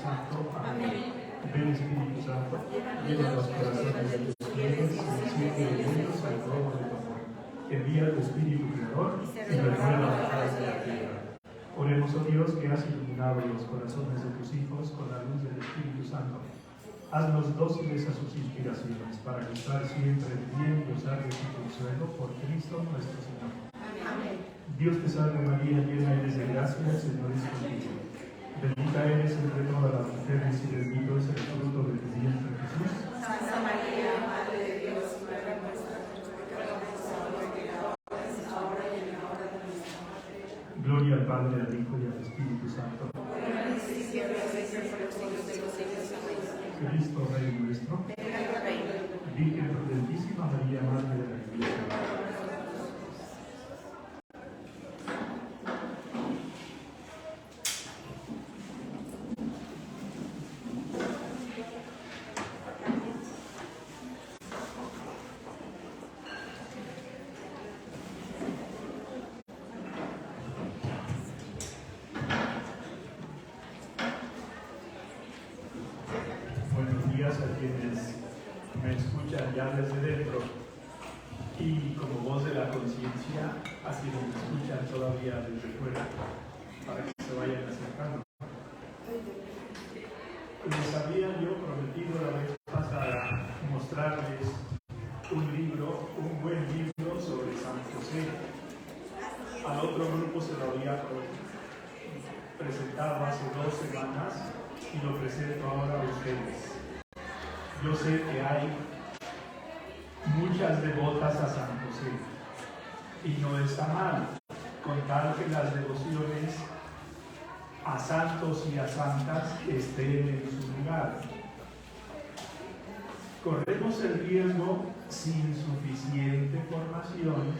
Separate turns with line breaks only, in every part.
Santo. Amén. Ven Espíritu Santo, llena los corazones de tus fieles y enciende en ellos el fuego de tu amor. Envía tu Espíritu Creador y renueva la faz de la tierra. Oremos, oh Dios, que has iluminado los corazones de tus hijos con la luz del Espíritu Santo. Haznos dóciles a sus inspiraciones, para estar siempre en bien y gozar de su consuelo por Cristo nuestro Señor. Amén. Dios te salve María, llena eres de gracia, el Señor es contigo. Bendita eres entre todas las mujeres y bendito es el fruto de tu vientre Jesús.
Santa María, Madre de Dios, ruega por nosotros pecadores, ahora y en la hora de nuestra muerte.
Gloria al Padre, al Hijo y al Espíritu Santo. Cristo Rey nuestro, Virgen prudentísima María, Madre de la Iglesia. A quienes me escuchan ya desde dentro y como voz de la conciencia a quienes me escuchan todavía desde fuera, para que se vayan acercando. Les había yo prometido la vez pasada mostrarles un libro, un buen libro sobre San José. Al otro grupo se lo había presentado hace 2 semanas y lo presento ahora a ustedes. Yo sé que hay muchas devotas a San José y no está mal contar que las devociones a santos y a santas estén en su lugar. Corremos el riesgo, sin suficiente formación,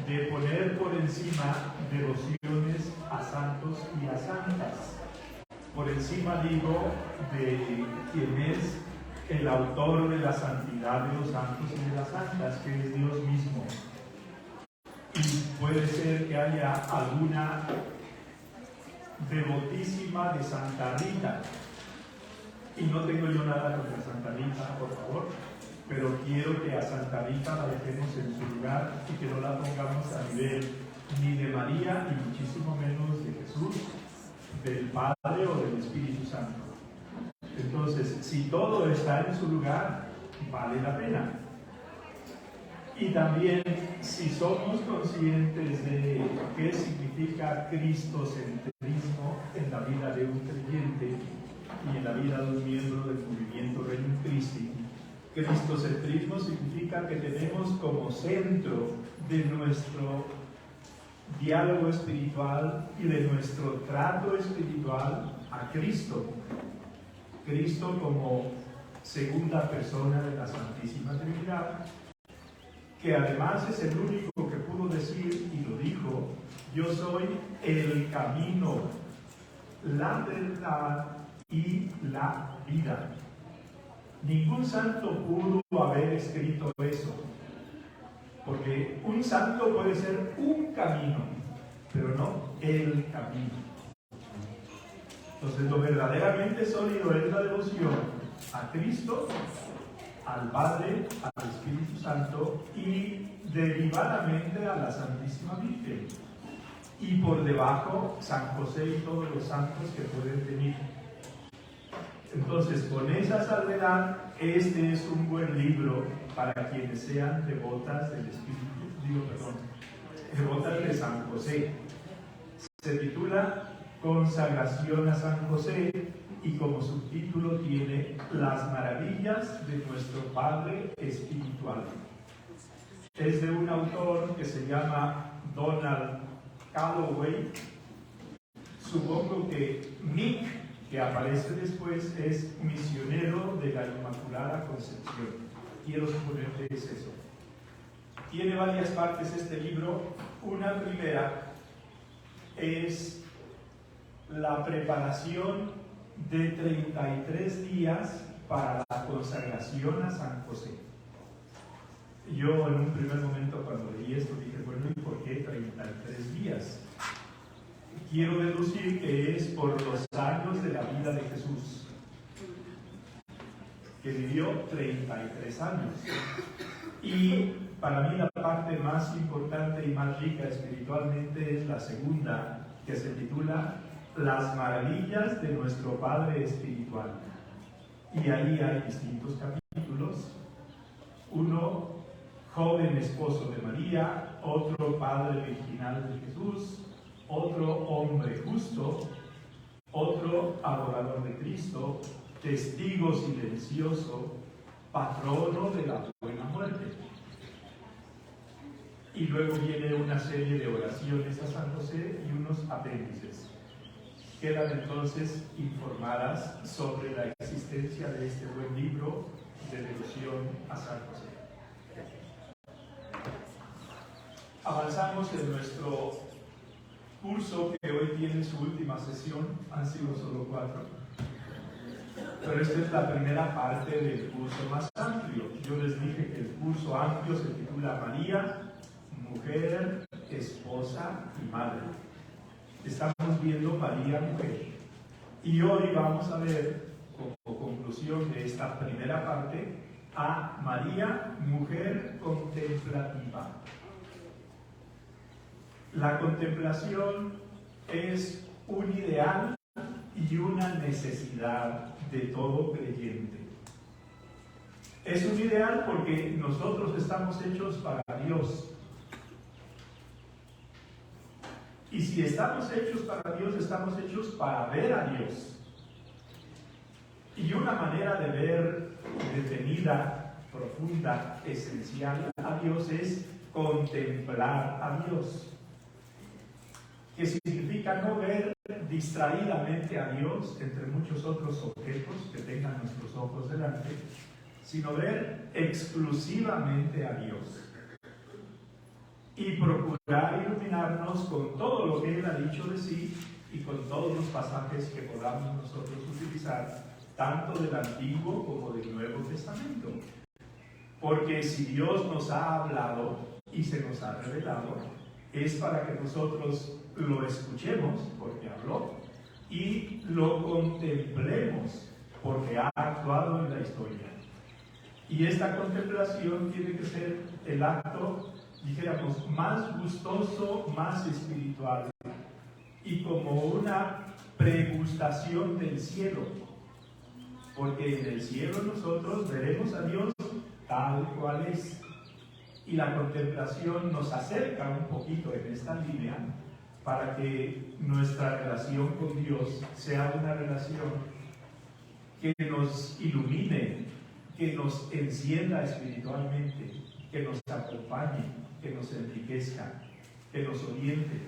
de poner por encima devociones a santos y a santas. Por encima digo de quien es el autor de la santidad de los santos y de las santas, que es Dios mismo. Y puede ser que haya alguna devotísima de Santa Rita. Y no tengo yo nada contra Santa Rita, por favor, pero quiero que a Santa Rita la dejemos en su lugar y que no la pongamos a nivel ni de María, ni muchísimo menos de Jesús, del Padre o del Espíritu Santo. Entonces, si todo está en su lugar, vale la pena. Y también, si somos conscientes de qué significa cristocentrismo en la vida de un creyente y en la vida de un miembro del movimiento Regnum Christi, cristocentrismo significa que tenemos como centro de nuestro diálogo espiritual y de nuestro trato espiritual a Cristo. Cristo como segunda persona de la Santísima Trinidad, que además es el único que pudo decir, y lo dijo: yo soy el camino, la verdad y la vida. Ningún santo pudo haber escrito eso, porque un santo puede ser un camino, pero no el camino. Entonces, lo verdaderamente sólido es la devoción a Cristo, al Padre, al Espíritu Santo y derivadamente a la Santísima Virgen. Y por debajo, San José y todos los santos que pueden venir. Entonces, con esa salvedad, este es un buen libro para quienes sean devotas del devotas de San José. Se titula Consagración a San José y como subtítulo tiene Las maravillas de nuestro Padre Espiritual. Es de un autor que se llama Donald Calloway. Supongo que Mick, que aparece después, es misionero de la Inmaculada Concepción. Quiero suponer que es eso. Tiene varias partes este libro. Una primera es la preparación de 33 días para la consagración a San José. Yo en un primer momento cuando leí esto dije, bueno, ¿y por qué 33 días? quiero deducir que es por los años de la vida de Jesús, que vivió 33 años. Y para mí la parte más importante y más rica espiritualmente es la segunda, que se titula Las maravillas de nuestro Padre Espiritual. Y ahí hay distintos capítulos. Uno, joven esposo de María; otro, padre virginal de Jesús; otro, hombre justo; otro, adorador de Cristo; testigo silencioso; patrono de la buena muerte. Y luego viene una serie de oraciones a San José y unos apéndices. Quedan entonces informadas sobre la existencia de este buen libro de devoción a San José. Avanzamos en nuestro curso, que hoy tiene su última sesión. Han sido solo 4. Pero esta es la primera parte del curso más amplio. Yo les dije que el curso amplio se titula María, mujer, esposa y madre. Estamos viendo María, mujer. Y hoy vamos a ver, como conclusión de esta primera parte, a María, mujer contemplativa. La contemplación es un ideal y una necesidad de todo creyente. Es un ideal porque nosotros estamos hechos para Dios. Y si estamos hechos para Dios, estamos hechos para ver a Dios. Y una manera de ver detenida, profunda, esencial a Dios es contemplar a Dios. Que significa no ver distraídamente a Dios entre muchos otros objetos que tengan nuestros ojos delante, sino ver exclusivamente a Dios. Y procurar iluminarnos con todo lo que Él ha dicho de sí y con todos los pasajes que podamos nosotros utilizar, tanto del Antiguo como del Nuevo Testamento. Porque si Dios nos ha hablado y se nos ha revelado, es para que nosotros lo escuchemos, porque habló, y lo contemplemos, porque ha actuado en la historia. Y esta contemplación tiene que ser el acto, dijéramos, más gustoso, más espiritual, y como una pregustación del cielo, porque en el cielo nosotros veremos a Dios tal cual es. Y la contemplación nos acerca un poquito en esta línea para que nuestra relación con Dios sea una relación que nos ilumine, que nos encienda espiritualmente, que nos acompañe, que nos enriquezca, que nos oriente.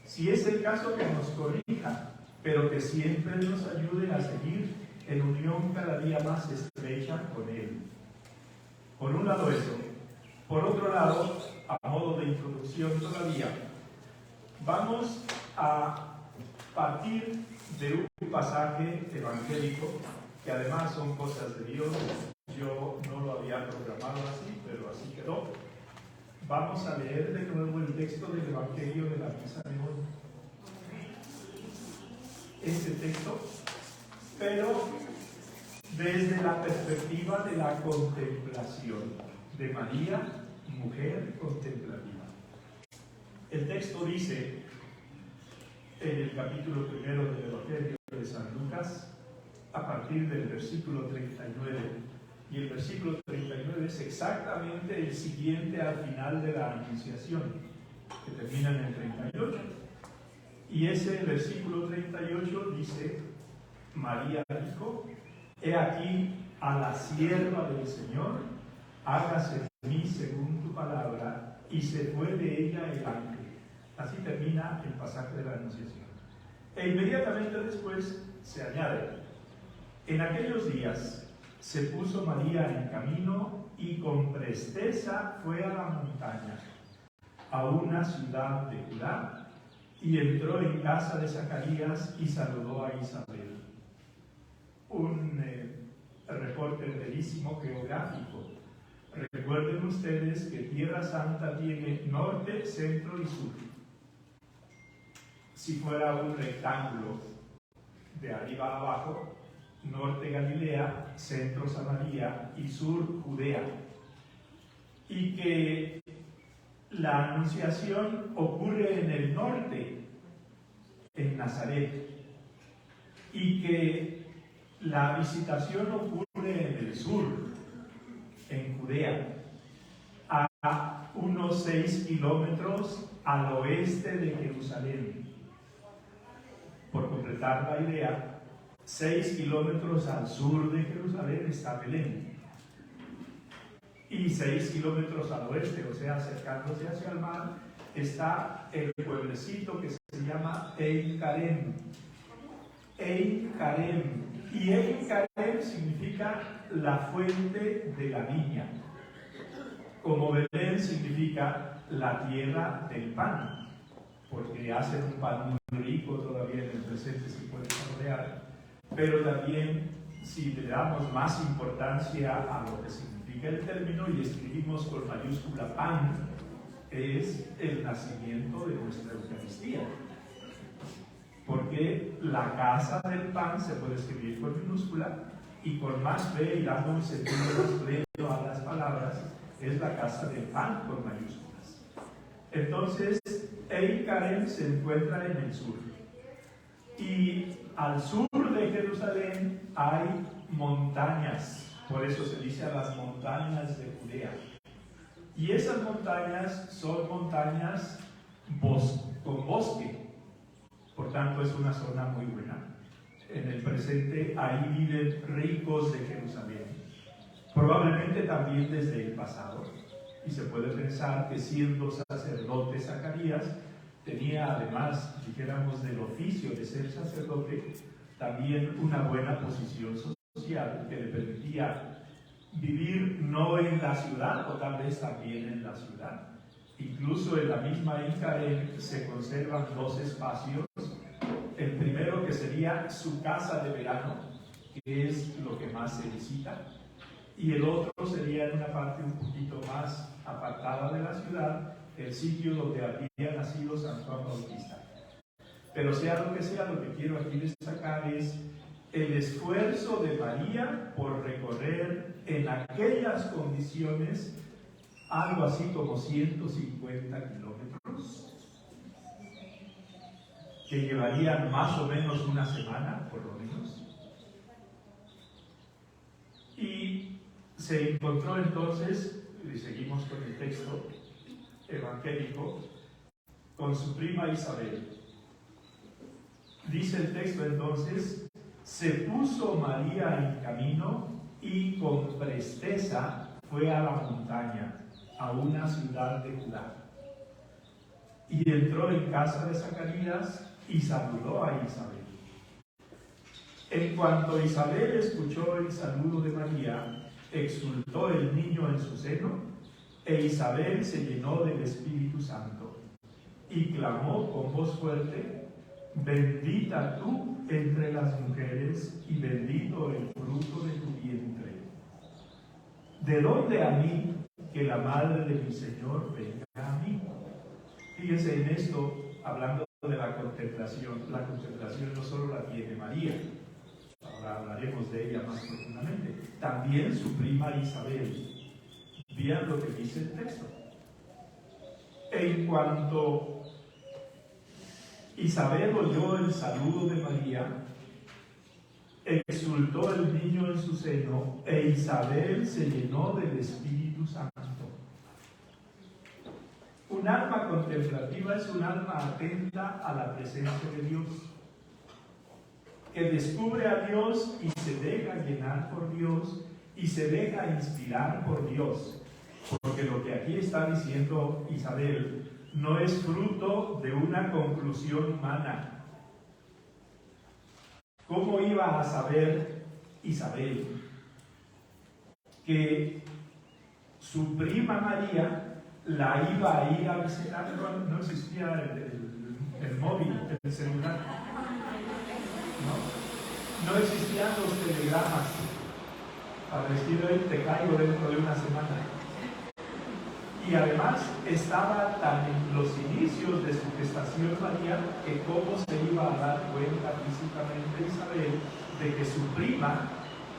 Si es el caso, que nos corrija, pero que siempre nos ayude a seguir en unión cada día más estrecha con Él. Por un lado eso. Por otro lado, a modo de introducción todavía, vamos a partir de un pasaje evangélico, que además son cosas de Dios. Yo no lo había programado así, pero así quedó. Vamos a leer de nuevo el texto del Evangelio de la misa de hoy. Este texto, pero desde la perspectiva de la contemplación de María, mujer contemplativa. El texto dice, en el capítulo 1 del Evangelio de San Lucas, a partir del versículo 39, y el versículo 39 es exactamente el siguiente al final de la Anunciación, que termina en el 38. Y ese versículo 38 dice: María dijo: he aquí a la sierva del Señor, hágase de mí según tu palabra, y se fue de ella el ángel. Así termina el pasaje de la Anunciación. E inmediatamente después se añade: en aquellos días se puso María en camino y con presteza fue a la montaña, a una ciudad de Judá, y entró en casa de Zacarías y saludó a Isabel. Un reporte brevísimo geográfico. Recuerden ustedes que Tierra Santa tiene norte, centro y sur. si fuera un rectángulo de arriba a abajo, norte Galilea, centro Samaria y sur Judea, y que la anunciación ocurre en el norte, en Nazaret, y que la visitación ocurre en el sur, en Judea, a unos 6 kilómetros al oeste de Jerusalén. Por completar la idea, 6 kilómetros al sur de Jerusalén está Belén, y 6 kilómetros al oeste, o sea, acercándose hacia el mar, está el pueblecito que se llama Ein Karem. Ein Karem. Y Ein Karem significa la fuente de la viña, como Belén significa la tierra del pan, porque hacen un pan muy rico todavía en el presente, se puede saborear, pero también si le damos más importancia a lo que significa el término y escribimos con mayúscula pan, es el nacimiento de nuestra Eucaristía. Porque la casa del pan se puede escribir con minúscula y con más B y dando un sentido más pleno a las palabras, es la casa del pan con mayúsculas. Entonces, Ein Karem se encuentra en el sur. Y al sur de Jerusalén hay montañas, por eso se dice a las montañas de Judea. Y esas montañas son montañas con bosque, por tanto es una zona muy buena. En el presente ahí viven ricos de Jerusalén, probablemente también desde el pasado. Y se puede pensar que siendo sacerdote Zacarías, tenía además, dijéramos, del oficio de ser sacerdote, también una buena posición social que le permitía vivir no en la ciudad, o tal vez también en la ciudad. Incluso en la misma Ein Karem se conservan dos espacios. El primero, que sería su casa de verano, que es lo que más se visita, y el otro sería en una parte un poquito más apartada de la ciudad, el sitio donde había nacido San Juan Bautista. Pero sea lo que sea, lo que quiero aquí destacar es el esfuerzo de María por recorrer en aquellas condiciones algo así como 150 kilómetros, que llevarían más o menos una semana, por lo menos. Y se encontró entonces, y seguimos con el texto evangélico, con su prima Isabel. Dice el texto entonces: se puso María en camino y con presteza fue a la montaña, a una ciudad de Judá. Y entró en casa de Zacarías y saludó a Isabel. En cuanto Isabel escuchó el saludo de María, exultó el niño en su seno, e Isabel se llenó del Espíritu Santo y clamó con voz fuerte: bendita tú entre las mujeres y bendito el fruto de tu vientre. ¿De dónde a mí que la madre de mi Señor venga a mí? Fíjense en esto, hablando de la contemplación no solo la tiene María, ahora hablaremos de ella más profundamente, también su prima Isabel. Vean lo que dice el texto. En cuanto Isabel oyó el saludo de María, exultó el niño en su seno, e Isabel se llenó del Espíritu Santo. Un alma contemplativa es un alma atenta a la presencia de Dios, que descubre a Dios y se deja llenar por Dios y se deja inspirar por Dios. Porque lo que aquí está diciendo Isabel no es fruto de una conclusión humana. ¿Cómo iba a saber Isabel que su prima María la iba a ir a visitar? No existía el móvil, el celular. No existían los telegramas para decir: hoy te caigo dentro de una semana. Y además estaba tan en los inicios de su gestación María que cómo se iba a dar cuenta físicamente Isabel de que su prima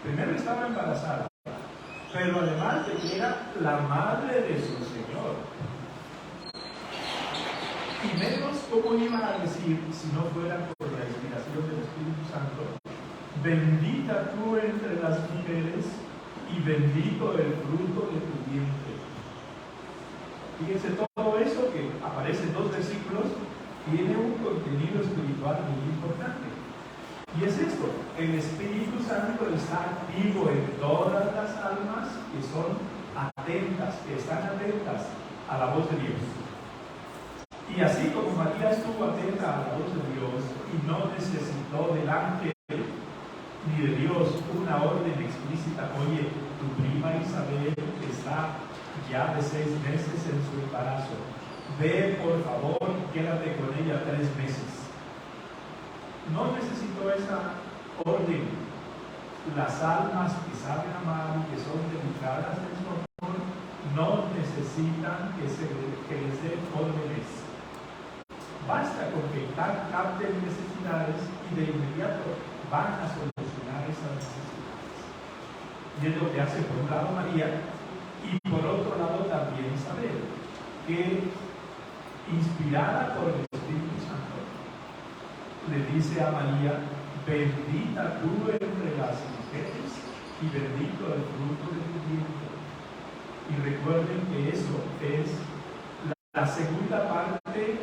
primero estaba embarazada, pero además de que era la madre de su Señor. Y menos cómo iba a decir, si no fuera por la inspiración del Espíritu Santo, bendita tú entre las mujeres y bendito el fruto de tu vientre. Fíjense, todo eso que aparece en 2 versículos tiene un contenido espiritual muy importante. Y es esto: el Espíritu Santo está activo en todas las almas que son atentas, que están atentas a la voz de Dios. Y así como María estuvo atenta a la voz de Dios y no necesitó del ángel ni de Dios una orden explícita: oye, tu prima Isabel está ya de 6 meses en su embarazo, ve por favor, quédate con ella 3 meses. No necesitó esa orden. Las almas que saben amar y que son dedicadas en su amor no necesitan que les den órdenes. Basta con que capten necesidades y de inmediato van a solucionar esas necesidades. Y es lo que hace por un lado María y por otro lado también Isabel, que inspirada por el Espíritu Santo le dice a María: bendita tú entre las mujeres y bendito el fruto de tu vientre. Y recuerden que eso es la segunda parte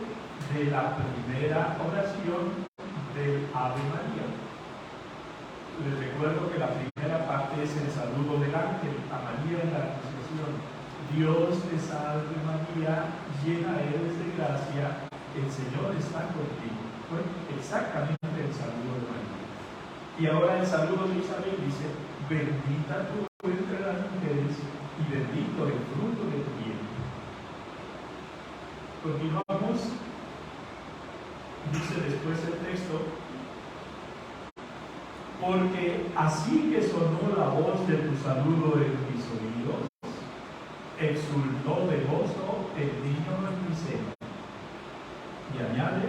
de la primera oración del Ave María. Les recuerdo que la primera parte es el saludo del ángel a María en la Anunciación: Dios te salve María, llena eres de gracia, el Señor está contigo. Fue exactamente el saludo de María. Y ahora el saludo de Isabel dice: bendita tú entre las mujeres y bendito el fruto de tu vientre. Continuamos. Dice después el texto: porque así que sonó la voz de tu saludo en mis oídos, exultó de gozo el niño en mi seno. Y añade: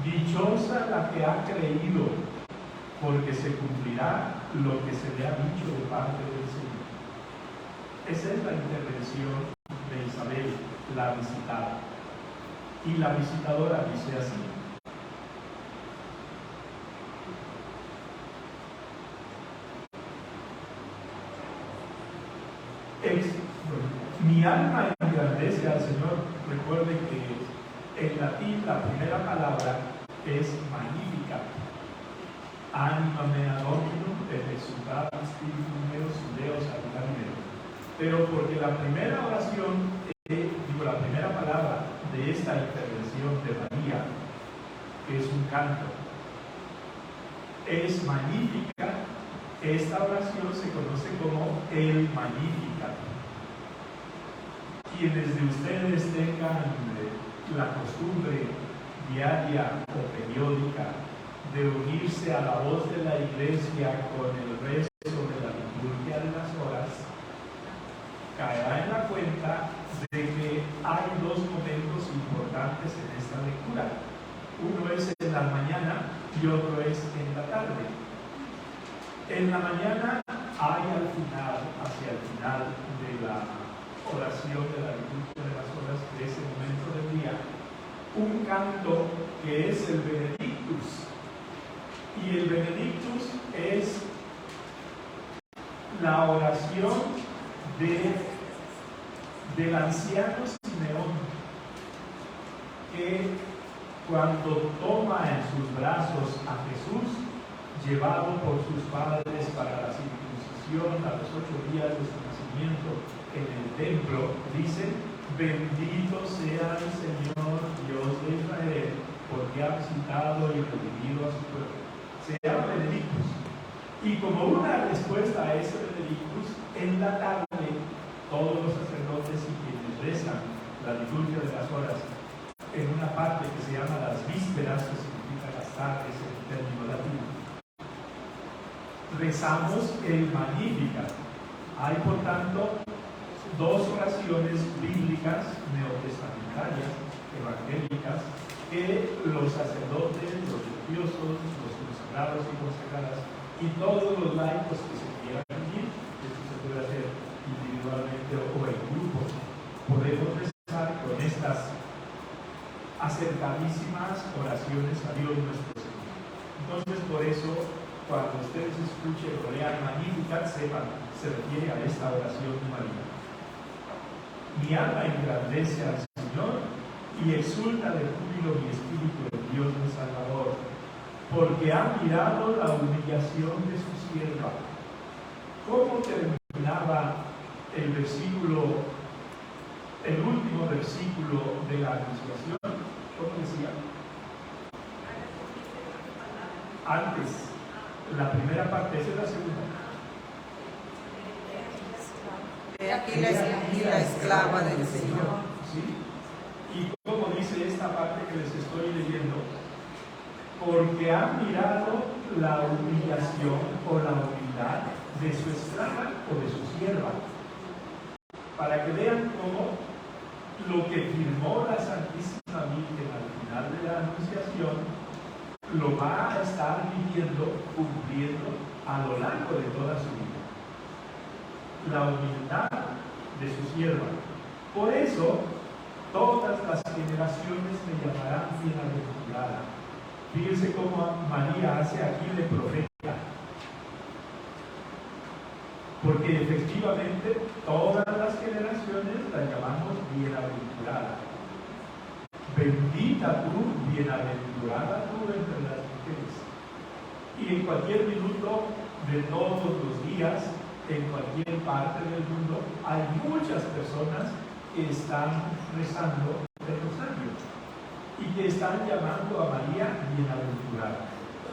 dichosa la que ha creído, porque se cumplirá lo que se le ha dicho de parte del Señor. Esa es la intervención de Isabel, la visitada. Y la visitadora dice así: mi alma engrandece al Señor. Recuerden que en latín la primera palabra es magnífica. Anima mea Dominum et exultat spiritus meus Deo salutarimento. Pero porque la primera oración, la primera palabra de esta intervención de María, que es un canto, es magnífica. Esta oración se conoce como el Magnificat. Quienes de ustedes tengan la costumbre diaria o periódica de unirse a la voz de la Iglesia con el resto de la liturgia de las horas, caerá en la cuenta de que hay 2 momentos importantes en esta lectura. Uno es en la mañana y otro es en la tarde. En la mañana hay al final, hacia el final de la oración de la liturgia de las horas, de ese momento del día, un canto que es el Benedictus. Y el Benedictus es la oración del anciano Simeón, que cuando toma en sus brazos a Jesús, llevado por sus padres para la circuncisión a los 8 días de su nacimiento en el templo, dice: bendito sea el Señor Dios de Israel, porque ha visitado y redimido a su pueblo. Se llama Benedictus. Y como una respuesta a ese Benedictus, en la tarde todos los sacerdotes y quienes rezan la liturgia de las horas en una parte que se llama las vísperas, que significa las tardes en término latino, rezamos el Magnificat. Hay por tanto dos oraciones bíblicas neotestamentarias, evangélicas, que los sacerdotes, los religiosos, los consagrados y consagradas y todos los laicos que se quieran unir, esto se puede hacer individualmente o en grupo, podemos rezar con estas acercadísimas oraciones a Dios nuestro Señor. Entonces, por eso, cuando ustedes escuchen o lean Magnificat, sepan, se refiere a esta oración de María. Mi alma engrandece al Señor y exulta de júbilo mi espíritu en Dios mi Salvador, porque ha mirado la humillación de su sierva. ¿Cómo terminaba el versículo, el último versículo de la Anunciación? ¿Cómo decía? Antes, la primera parte, esa es la segunda.
He aquí la esclava del Señor.
¿Sí? Y como dice esta parte que les estoy leyendo, porque ha mirado la humillación o la humildad de su esclava o de su sierva, para que vean cómo lo que firmó la Santísima Virgen al final de la Anunciación lo va a estar viviendo, cumpliendo a lo largo de toda su vida. La humildad de su sierva. Por eso, todas las generaciones me llamarán bienaventurada. Fíjense cómo María hace aquí de profeta. Porque efectivamente todas las generaciones la llamamos bienaventurada. Bendita tú, bienaventurada tú entre las mujeres. Y en cualquier minuto de todos los días, en cualquier parte del mundo, hay muchas personas que están rezando el rosario y que están llamando a María bienaventurada.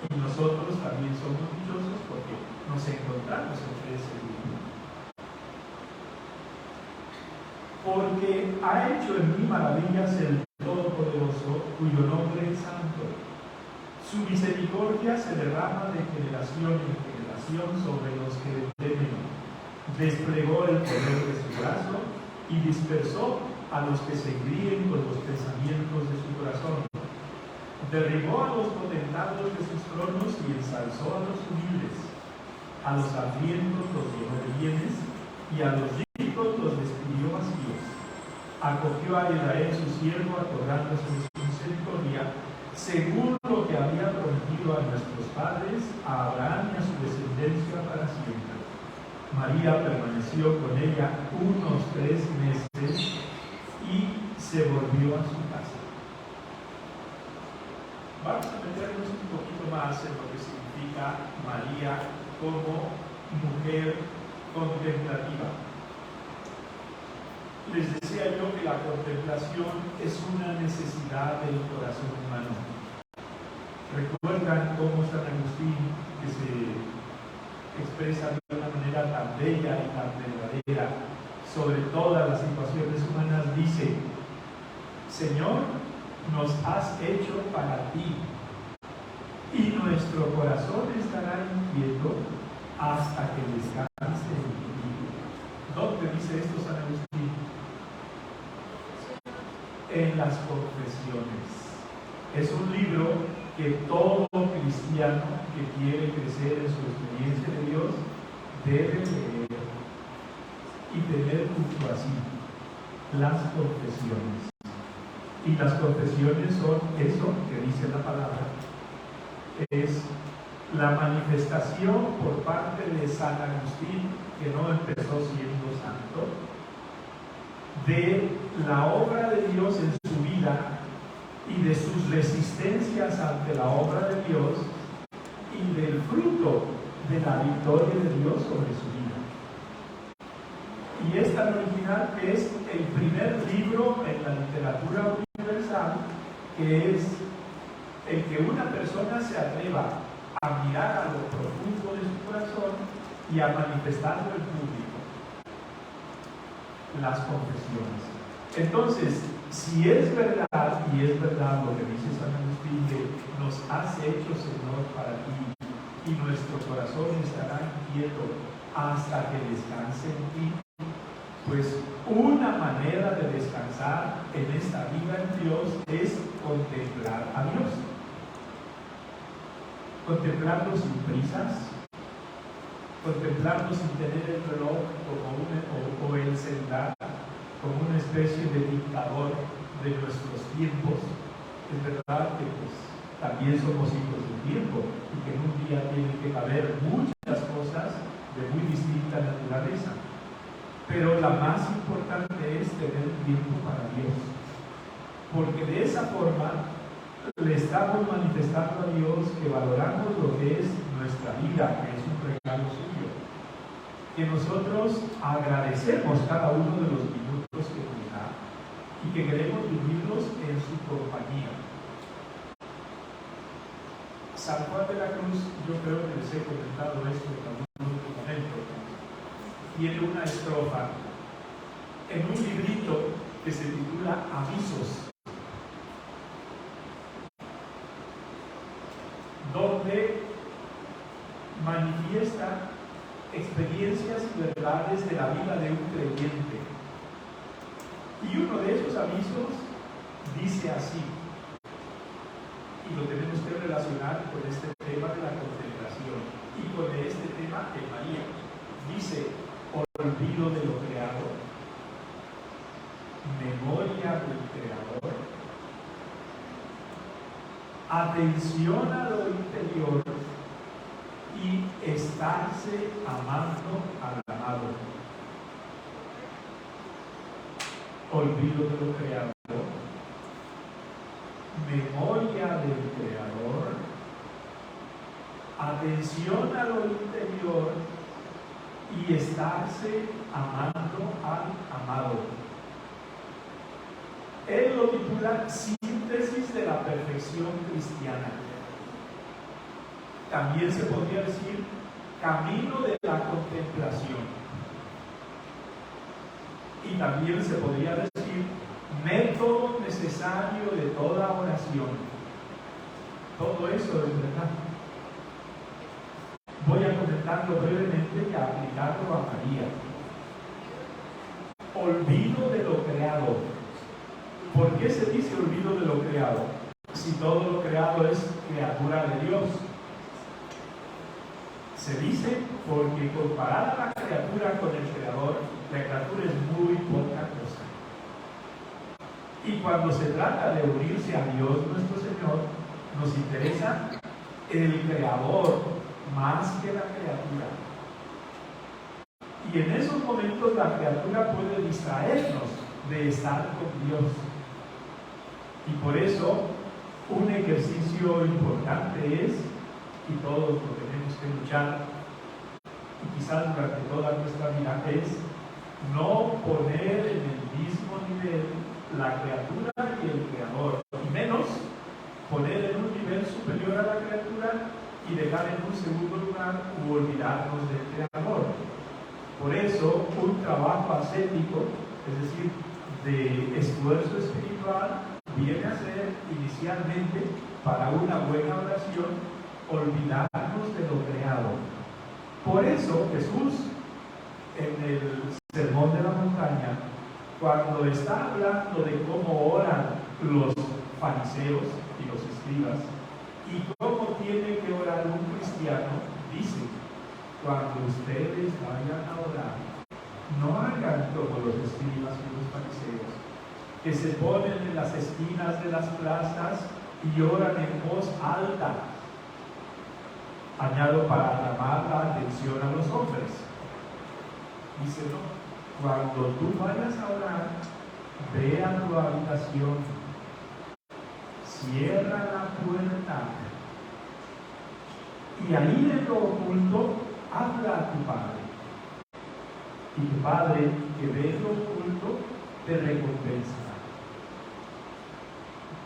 Y nosotros también somos dichosos porque nos encontramos entre ese grupo. Porque ha hecho en mí maravillas el Todopoderoso, cuyo nombre es santo. Su misericordia se derrama de generación en generación sobre los que le temen. Desplegó el poder de su brazo y dispersó a los que se engríen con los pensamientos de su corazón. Derribó a los potentados de sus tronos y ensalzó a los humildes. A los hambrientos los llenó de bienes y a los ricos los despidió vacíos. Acogió a Israel su siervo, acordándose de su misericordia, según lo que había prometido a nuestros padres, a Abraham y a su descendencia para siempre. María permaneció con ella unos 3 meses y se volvió a su casa. Vamos a meternos un poquito más en lo que significa María como mujer contemplativa. Les decía yo que la contemplación es una necesidad del corazón humano. ¿Recuerdan cómo San Agustín, que se expresa de una manera tan bella y tan verdadera sobre todas las situaciones humanas, dice: Señor, nos has hecho para ti, y nuestro corazón estará inquieto hasta que descanse en ti? ¿Dónde dice esto San Agustín? En las Confesiones. Es un libro que todo cristiano que quiere crecer en su experiencia de Dios debe leer y tener junto a sí las confesiones. Y las confesiones son eso que dice la palabra, es la manifestación por parte de San Agustín, que no empezó siendo santo, de la obra de Dios en su vida y de sus resistencias ante la obra de Dios y del fruto de la victoria de Dios sobre su vida. Y es tan original que es el primer libro en la literatura universal que es el que una persona se atreva a mirar a lo profundo de su corazón y a manifestarlo en público. Las confesiones. Entonces, si es verdad, y es verdad lo que dice San Agustín, de nos has hecho, Señor, para ti, y nuestro corazón estará inquieto hasta que descanse en ti, Pues una manera de descansar en esta vida en Dios es contemplar a Dios. Contemplarlo sin prisas, contemplarlo sin tener el reloj o el celular como una especie de dictador de nuestros tiempos. Es verdad que pues, también somos hijos del tiempo y que en un día tienen que caber muchas cosas de muy distinta naturaleza. Pero la más importante es tener tiempo para Dios, porque de esa forma le estamos manifestando a Dios que valoramos lo que es nuestra vida, que es un regalo suyo, que nosotros agradecemos cada uno de los minutos que nos da y que queremos vivirlos en su compañía. San Juan de la Cruz, yo creo que les he comentado esto en algún otro momento, tiene una estrofa en un librito que se titula Avisos, donde manifiesta experiencias y verdades de la vida de un creyente. Y uno de esos avisos dice así, y lo tenemos que relacionar con este tema de la contemplación y con este tema de María. Dice: olvido de lo creado, memoria del Creador, atención a lo interior y estarse amando al amado. Olvido de lo creado, memoria del Creador, atención a lo interior y estarse amando al amado. Él lo titula Síntesis de la perfección cristiana. También se podría decir Camino de la contemplación. Y también se podría decir método necesario de toda oración. Todo eso es verdad. Voy a comentarlo brevemente y a aplicarlo a María. Olvido de lo creado. ¿Por qué se dice olvido de lo creado? Si todo lo creado es criatura de Dios. Se dice porque comparada la criatura con el Creador, la criatura es muy poca cosa. Y cuando se trata de unirse a Dios nuestro Señor, nos interesa el Creador más que la criatura. Y en esos momentos la criatura puede distraernos de estar con Dios. Y por eso un ejercicio importante es, y todos lo tenemos que luchar, y quizás durante toda nuestra vida, es no poner en el mismo nivel la criatura y el Creador, y menos poner en un nivel superior a la criatura y dejar en un segundo lugar u olvidarnos del Creador. Por eso un trabajo ascético, es decir, de esfuerzo espiritual, viene a ser inicialmente, para una buena oración, olvidarnos de lo creado. Por eso Jesús, en el Sermón de la Montaña, cuando está hablando de cómo oran los fariseos y los escribas y cómo tiene que orar un cristiano, dice: cuando ustedes vayan a orar, no hagan como los escribas y los fariseos, que se ponen en las esquinas de las plazas y oran en voz alta. Añado, para llamar la atención a los hombres. Dice: no, cuando tú vayas a orar, ve a tu habitación, cierra la puerta y ahí en lo oculto habla a tu Padre. Y tu Padre, que ve en lo oculto, te recompensará.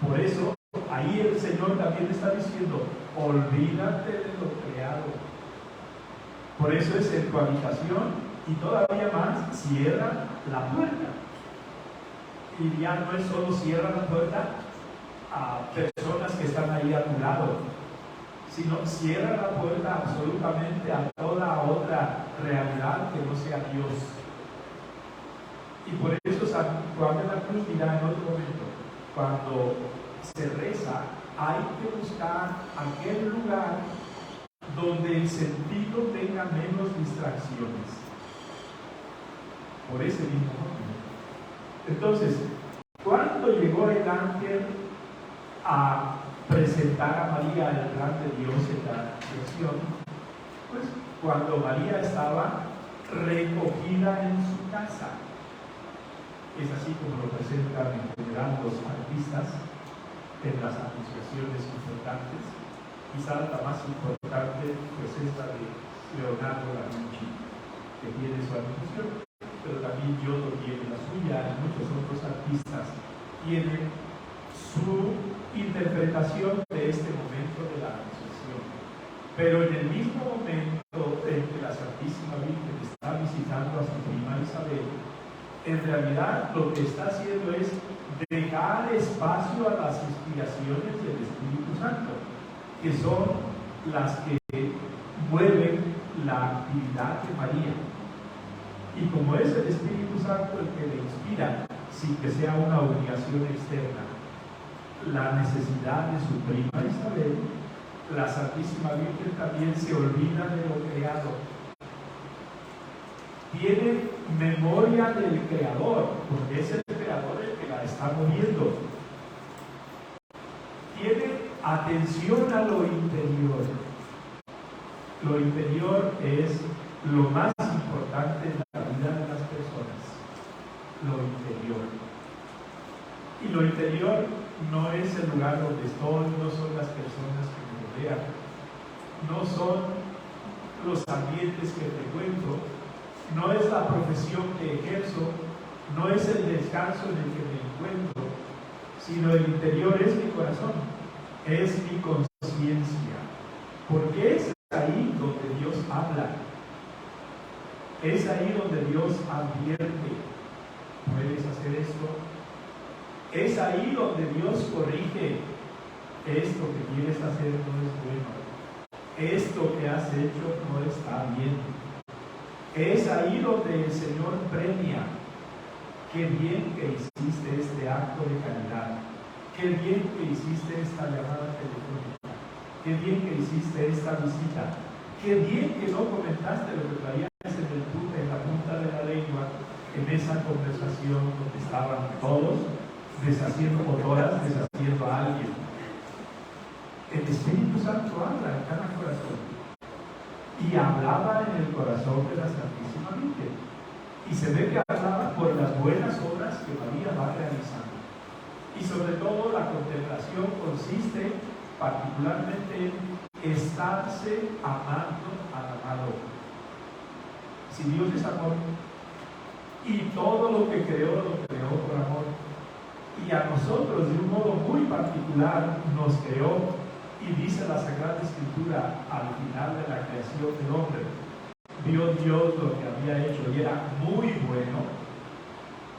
Por eso, ahí el Señor también está diciendo: olvídate de lo creado. Por eso es en tu habitación, y todavía más, cierra la puerta. Y ya no es solo cierra la puerta a personas que están ahí a tu lado, sino cierra la puerta absolutamente a toda otra realidad que no sea Dios. Y por eso San Juan de la Cruz dirá en otro momento, cuando se reza, hay que buscar aquel lugar donde el sentido tenga menos distracciones. Por ese mismo motivo. Entonces, ¿cuándo llegó el ángel a presentar a María el plan de Dios en la creación? Pues cuando María estaba recogida en su casa. Es así como lo presentan en general los artistas en las anunciaciones importantes. Quizá la más importante pues es la de Leonardo da Vinci, que tiene su anunciación, pero también Giotto tiene la suya, y muchos otros artistas tienen su interpretación de este momento de la anunciación. Pero en el mismo momento en que la Santísima Virgen está visitando a su prima Isabel, en realidad lo que está haciendo es dejar espacio a las inspiraciones del Espíritu Santo, que son las que mueven la actividad de María. Y como es el Espíritu Santo el que le inspira, sin que sea una obligación externa, la necesidad de su prima Isabel, la Santísima Virgen también se olvida de lo creado. Tiene memoria del Creador, porque es el Creador el que la está moviendo. Tiene atención a lo interior. Lo interior es lo más importante en la vida de las personas. Lo interior. Y lo interior no es el lugar donde estoy, no son las personas que me rodean, no son los ambientes que frecuento, no es la profesión que ejerzo, no es el descanso en el que me encuentro, sino el interior es mi corazón, es mi conciencia, porque es ahí donde Dios habla, es ahí donde Dios advierte, puedes hacer esto, es ahí donde Dios corrige, esto que quieres hacer no es bueno, esto que has hecho no está bien. Es ahí donde el Señor premia. Qué bien que hiciste este acto de caridad. Qué bien que hiciste esta llamada telefónica. Qué bien que hiciste esta visita. Qué bien que no comentaste lo que traías en la punta de la lengua en esa conversación donde estaban todos deshaciendo motoras, deshaciendo a alguien. El Espíritu Santo habla en cada corazón. Y hablaba en el corazón de la Santísima Virgen. Y se ve que hablaba por las buenas obras que María va realizando. Y sobre todo la contemplación consiste particularmente en estarse amando al amado. Si Dios es amor, y todo lo que creó por amor, y a nosotros de un modo muy particular nos creó, y dice la Sagrada Escritura al final de la creación del hombre, vio Dios lo que había hecho y era muy bueno.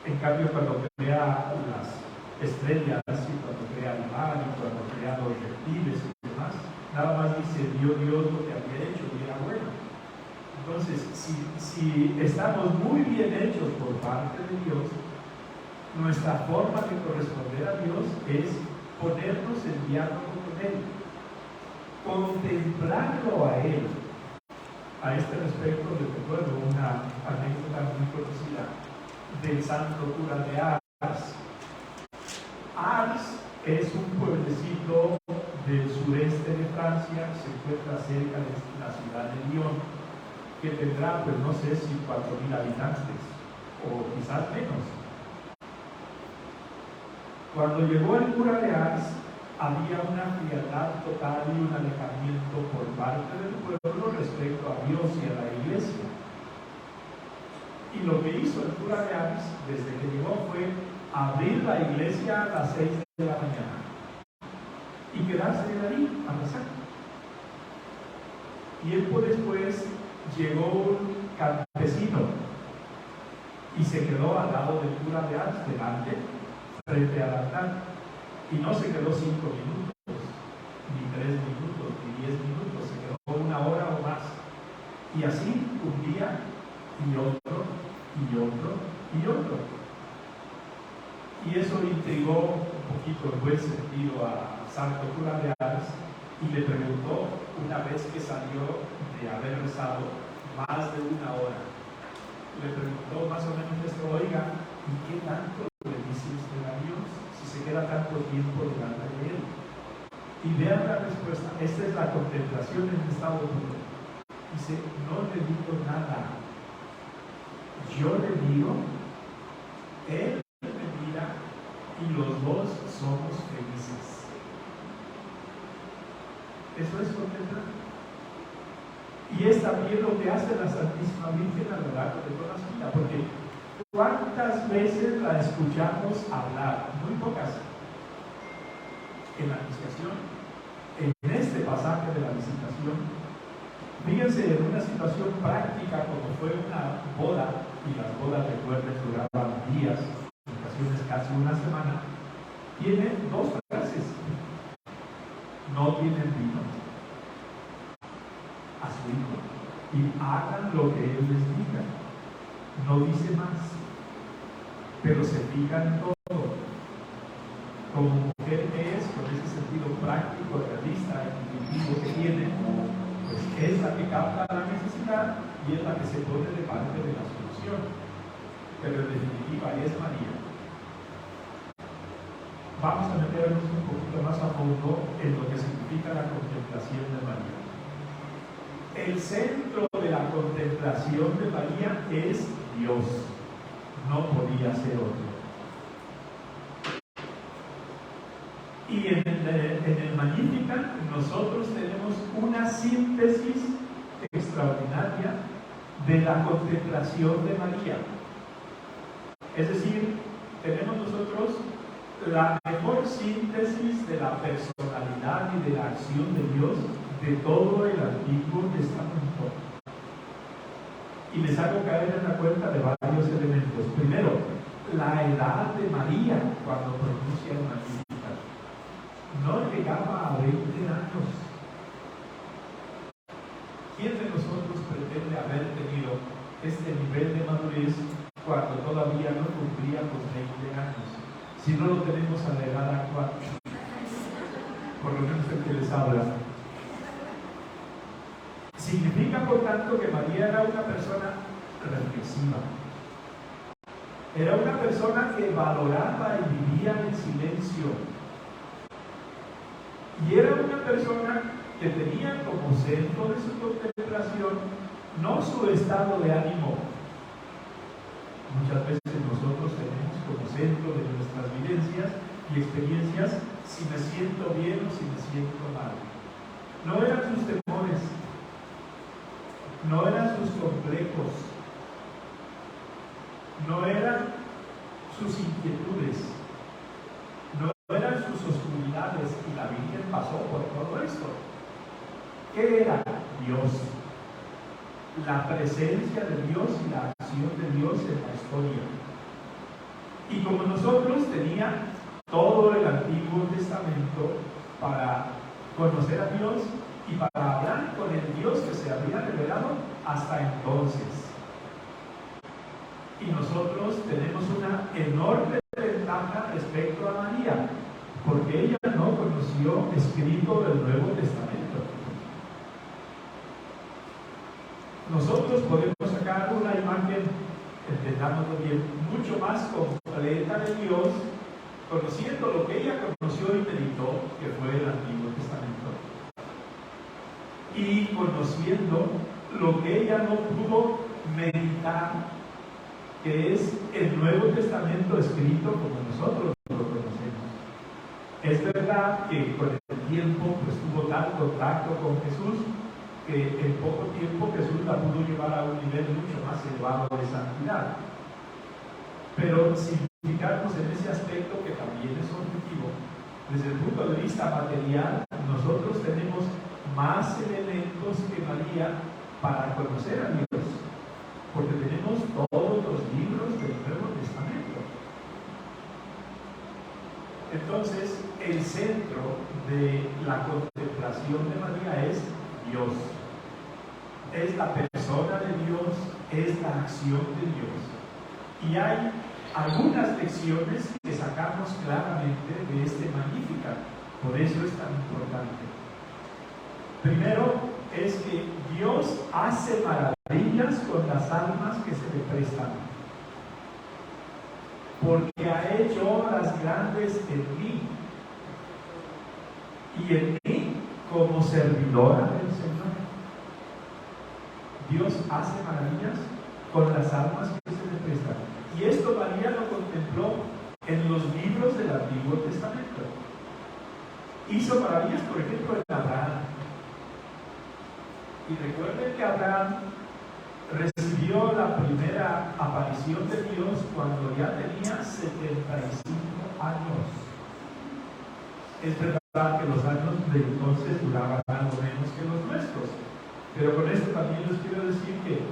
En cambio, cuando crea las estrellas y cuando crea el mar y cuando crea los reptiles y demás, nada más dice vio Dios lo que había hecho y era bueno. Entonces, si estamos muy bien hechos por parte de Dios, nuestra forma de corresponder a Dios es ponernos en diálogo con Él, contemplarlo a Él. A este respecto les recuerdo una anécdota muy conocida del santo cura de Ars. Ars es un pueblecito del sureste de Francia, se encuentra cerca de la ciudad de Lyon, que tendrá, pues no sé si 4.000 habitantes o quizás menos. Cuando llegó el cura de Ars, había una frialdad total y un alejamiento por parte del pueblo respecto a Dios y a la iglesia. Y lo que hizo el cura de Ars desde que llegó fue abrir la iglesia a las 6 de la mañana y quedarse ahí a rezar. Tiempo después llegó un campesino y se quedó al lado del cura de Ars, delante, frente al altar. Y no se quedó 5 minutos, ni 3 minutos, ni 10 minutos, se quedó 1 hora o más. Y así un día, y otro, y otro, y otro. Y eso intrigó un poquito en buen sentido a Santo Cura de Ars y le preguntó una vez que salió de haber rezado más de una hora. Le preguntó más o menos esto: oiga, ¿y qué tanto le dice usted a Dios si se queda tanto tiempo delante de Él? Y vean la respuesta. Esta es la contemplación en estado puro. Dice: no le digo nada, yo le digo, Él me mira y los dos somos felices. Eso es contemplar. Y es también lo que hace la Santísima Virgen a lo largo de toda su vida, porque ¿cuántas veces la escuchamos hablar? Muy pocas. En la Anunciación, en este pasaje de la Visitación, fíjense en una situación práctica como fue una boda, y las bodas, recuerden, duraban días, en ocasiones casi una semana. Tiene dos frases: no tienen vino a su hijo y hagan lo que él les diga. No dice más, pero se fijan en todo. Como mujer es, con ese sentido práctico, realista, intuitivo que tiene, pues es la que capta la necesidad y es la que se pone de parte de la solución. Pero en definitiva es María. Vamos a meternos un poquito más a fondo en lo que significa la contemplación de María. El centro de la contemplación de María es Dios, no podía ser otro. Y en el Magnificat nosotros tenemos una síntesis extraordinaria de la contemplación de María. Es decir, tenemos nosotros la mejor síntesis de la personalidad y de la acción de Dios de todo el Antiguo Testamento. Y les hago caer en la cuenta de varios elementos. Primero, la edad de María cuando pronuncia el Magnificat. No llegaba a 20 años. ¿Quién de nosotros pretende haber tenido este nivel de madurez cuando todavía no cumplía los 20 años? Si no lo tenemos a la edad actual, por lo menos el que les habla. Significa, por tanto, que María era una persona reflexiva. Era una persona que valoraba y vivía en silencio. Y era una persona que tenía como centro de su contemplación no su estado de ánimo. Muchas veces nosotros tenemos como centro de nuestras vivencias y experiencias si me siento bien o si me siento mal. No eran sus temores, no eran sus complejos, no eran sus inquietudes, no eran sus oscuridades, y la Virgen pasó por todo esto. ¿Qué era? Dios. La presencia de Dios y la acción de Dios en la historia. Y como nosotros tenía todo el Antiguo Testamento para conocer a Dios y para hablar con el Dios que se había revelado hasta entonces. Y nosotros tenemos una enorme ventaja respecto a María, porque ella no conoció escrito del Nuevo Testamento. Nosotros podemos sacar una imagen, entendámoslo bien, mucho más completa de Dios, conociendo lo que ella conoció y meditó, que fue el Antiguo Testamento, y conociendo lo que ella no pudo meditar, que es el Nuevo Testamento escrito como nosotros lo conocemos. Es verdad que con el tiempo pues tuvo tal contacto con Jesús, que en poco tiempo Jesús la pudo llevar a un nivel mucho más elevado de santidad. Pero sin fijarnos en ese aspecto que también es objetivo, desde el punto de vista material, nosotros tenemos más elementos que María para conocer a Dios, porque tenemos todos los libros del Nuevo Testamento. Entonces, el centro de la contemplación de María es Dios. Es la persona de Dios, es la acción de Dios. Y hay algunas lecciones que sacamos claramente de este Magnificat. Por eso es tan importante. Primero es que Dios hace maravillas con las almas que se le prestan, porque ha hecho obras grandes en mí y en mí como servidora del Señor. Dios hace maravillas con las almas que se le prestan. Y esto María lo contempló en los libros del Antiguo Testamento. Hizo maravillas, por ejemplo, en Abraham. Y recuerden que Abraham recibió la primera aparición de Dios cuando ya tenía 75 años. Es verdad que los años de entonces duraban algo menos que los nuestros, pero con esto también les quiero decir que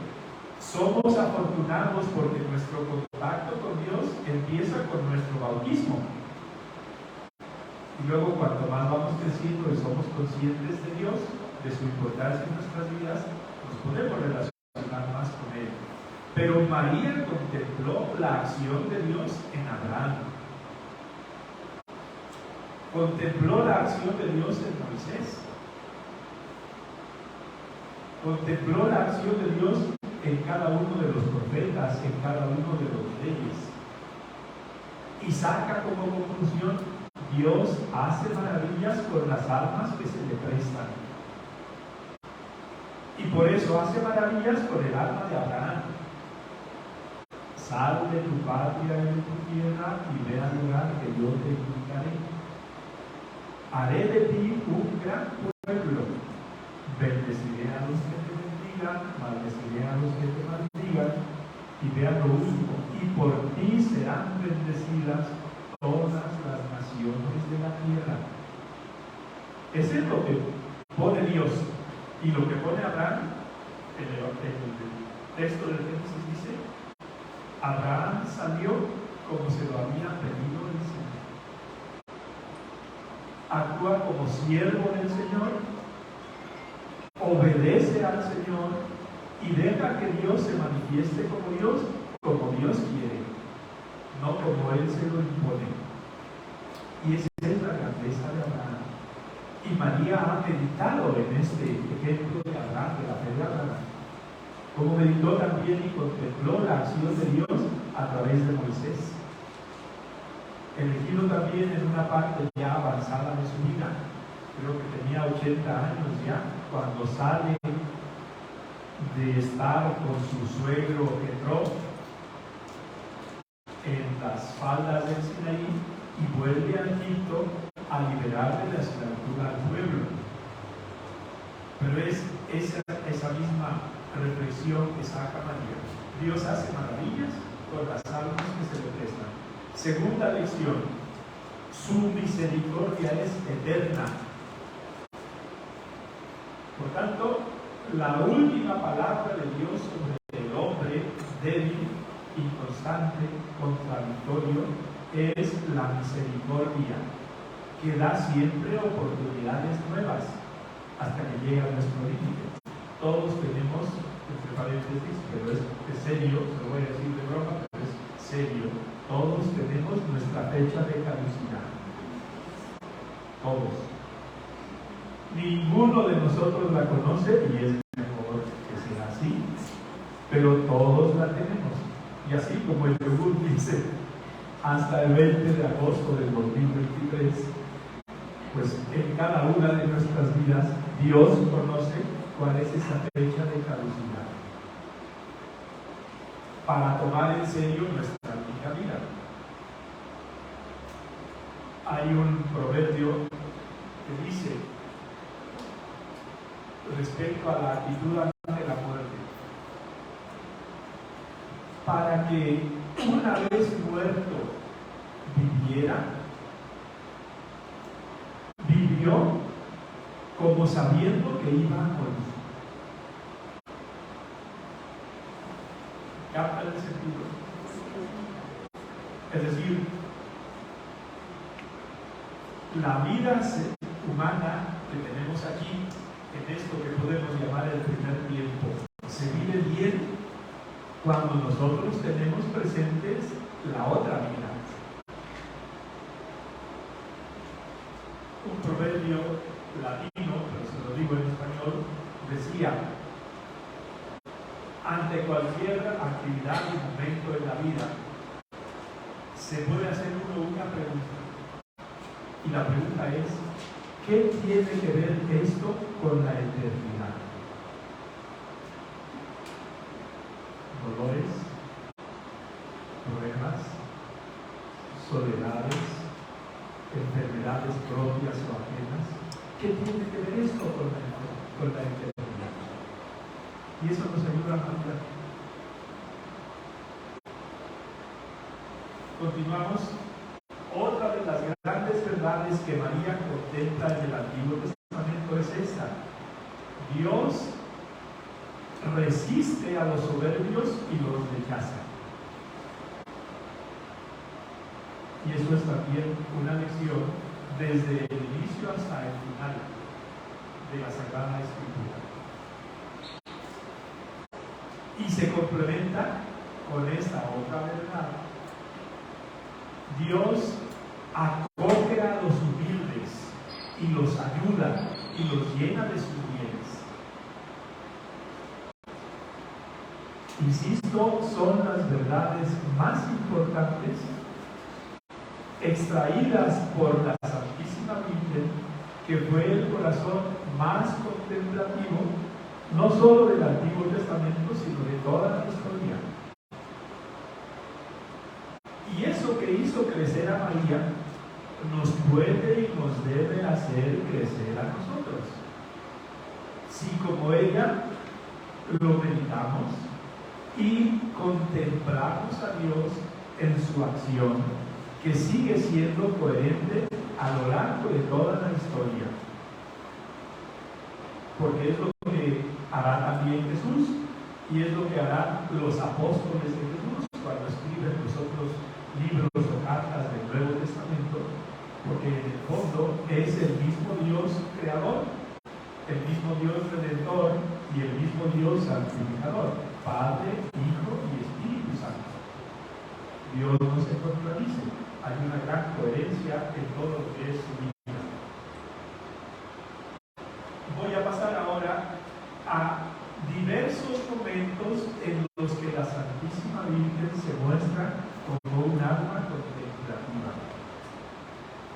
somos afortunados porque nuestro contacto con Dios empieza con nuestro bautismo. Y luego, cuanto más vamos creciendo y somos conscientes de Dios, de su importancia en nuestras vidas, nos podemos relacionar más con Él. Pero María contempló la acción de Dios en Abraham. Contempló la acción de Dios en Moisés. Contempló la acción de Dios en cada uno de los profetas, en cada uno de los reyes. Y saca como conclusión: Dios hace maravillas con las almas que se le prestan. Y por eso hace maravillas con el alma de Abraham. Sal de tu patria y de tu tierra y ve al lugar que yo te indicaré. Haré de ti un gran pueblo. Bendeciré a los que te bendigan, maldeciré a los que te maldigan. Y vean lo último: y por ti serán bendecidas todas las naciones de la tierra. Eso es lo que pone Dios. Y lo que pone Abraham, en el texto del Génesis dice: Abraham salió como se lo había pedido el Señor. Actúa como siervo del Señor, obedece al Señor y deja que Dios se manifieste como Dios quiere, no como Él se lo impone. Y esa es la grandeza de Abraham. Y María ha meditado en este ejemplo de Abraham, de la fe de Abraham, como meditó también y contempló la acción de Dios a través de Moisés, elegido también en una parte ya avanzada de su vida. Creo que tenía 80 años ya, cuando sale de estar con su suegro Jetro en las faldas del Sinaí y vuelve a Egipto a liberar de la esclavitud al pueblo. Pero es esa misma reflexión que saca María. Dios hace maravillas con las almas que se le prestan. Segunda lección: su misericordia es eterna. Por tanto, la última palabra de Dios sobre el hombre débil, inconstante, contradictorio, es la misericordia, que da siempre oportunidades nuevas hasta que llega nuestro límite. Todos tenemos, entre paréntesis, pero es serio, se lo voy a decir de broma, pero es serio, todos tenemos nuestra fecha de caducidad. Todos. Ninguno de nosotros la conoce y es mejor que sea así, pero todos la tenemos. Y así como el yogur dice, hasta el 20 de agosto del 2023, pues en cada una de nuestras vidas Dios conoce cuál es esa fecha de caducidad para tomar en serio nuestra única vida. Hay un proverbio que dice respecto a la actitud ante la muerte: para que una vez muerto viviera, vivió como sabiendo que iba a morir. ¿Captan el sentido? Es decir, la vida humana que tenemos aquí, en esto que podemos llamar el primer tiempo, se vive bien cuando nosotros tenemos presentes la otra vida. Un proverbio latino, pero se lo digo en español, decía: ante cualquier actividad y momento en la vida, se puede hacer uno una pregunta. Y la pregunta es: ¿qué tiene que ver esto con la eternidad? Dolores, problemas, soledades, enfermedades propias o ajenas. ¿Qué tiene que ver esto con la eternidad? Y eso nos ayuda a madurar. Continuamos. Otra de las grandes verdades que María contempla en el Antiguo Testamento es esta: Dios resiste a los soberbios y los rechaza. Y eso es también una lección desde el inicio hasta el final de la Sagrada Escritura. Y se complementa con esta otra verdad: Dios acoge a los humildes y los ayuda y los llena de sus bienes. Insisto, son las verdades más importantes extraídas por la Santísima Virgen, que fue el corazón más contemplativo, no solo del Antiguo Testamento, sino de toda la historia. Y eso que hizo crecer a María nos puede y nos debe hacer crecer a nosotros. Si como ella lo meditamos y contemplamos a Dios en su acción, que sigue siendo coherente a lo largo de toda la historia. Porque es lo que hará también Jesús, y es lo que harán los apóstoles de Jesús cuando escriben los otros libros o cartas del Nuevo Testamento, porque en el fondo es el mismo Dios creador, el mismo Dios redentor y el mismo Dios santificador, Padre, Hijo y Espíritu Santo. Dios no se contradice, hay una gran coherencia en todo lo que es su vida. Voy a pasar ahora a diversos momentos en los que la Santísima Virgen se muestra como un alma contemplativa.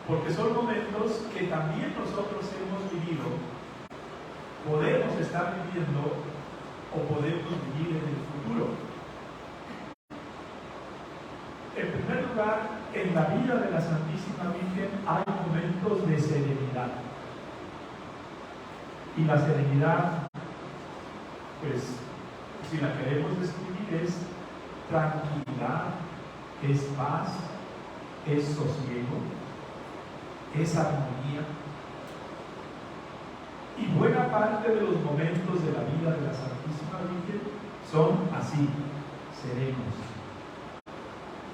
Porque son momentos que también nosotros hemos vivido, podemos estar viviendo o podemos vivir en el futuro. En primer lugar, en la vida de la Santísima Virgen hay momentos de serenidad. Y la serenidad, pues, si la queremos describir, es tranquilidad, es paz, es sosiego, es armonía. Y buena parte de los momentos de la vida de la Santísima Virgen son así, serenos.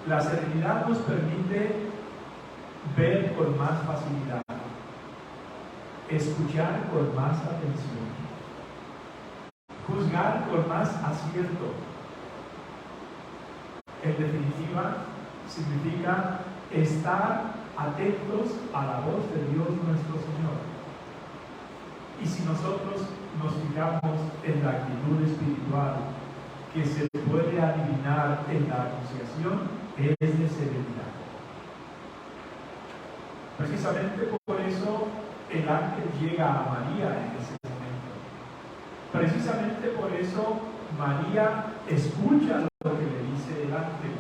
La serenidad nos permite ver con más facilidad, escuchar con más atención, juzgar con más acierto. En definitiva, significa estar atentos a la voz de Dios nuestro Señor. Y si nosotros nos fijamos en la actitud espiritual que se puede adivinar en la anunciación, es de serenidad. Precisamente por eso el ángel llega a María en ese momento. Precisamente por eso María escucha lo que le dice el ángel.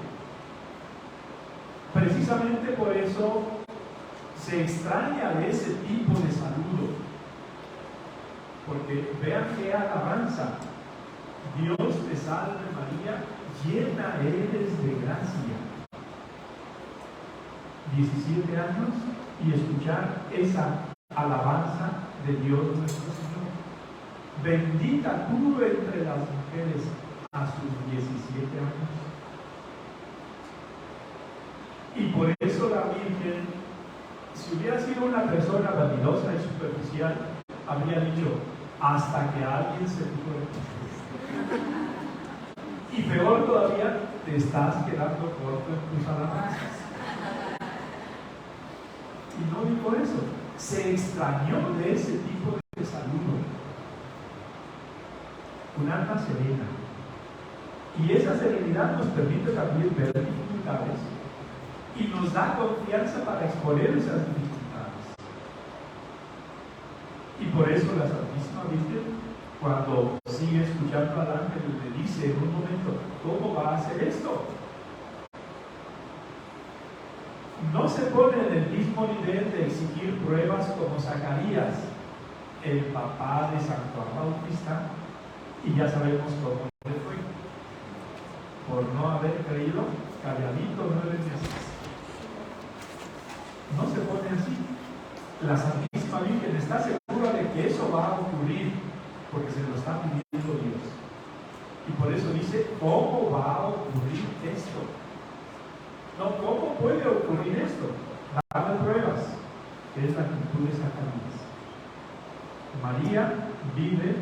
Precisamente por eso se extraña de ese tipo de saludo. Porque vean qué alabanza: Dios te salve María, llena eres de gracia. 17 años y escuchar esa alabanza de Dios nuestro Señor. Bendita tú entre las mujeres a sus 17 años. Y por eso la Virgen, si hubiera sido una persona vanidosa y superficial, habría dicho: hasta que alguien se fijó en mí. Y peor peor todavía, te estás quedando corto en tus alabanzas. Y no dijo eso, se extrañó de ese tipo de saludo. Un alma serena. Y esa serenidad nos permite también ver dificultades y nos da confianza para exponer esas dificultades. Y por eso la Santísima Virgen, cuando sigue escuchando al ángel, le dice en un momento, ¿cómo va a hacer esto? No se pone en el mismo nivel de exigir pruebas como Zacarías, el papá de San Juan Bautista, y ya sabemos cómo le fue. Por no haber creído, calladito 9 meses. No se pone así. La Santísima Virgen está segura de que eso va a ocurrir, porque se lo está pidiendo Dios. Y por eso dice, ¿cómo va a ocurrir esto? No, ¿cómo puede ocurrir esto? Dame pruebas, que es la actitud de Zacarías. María vive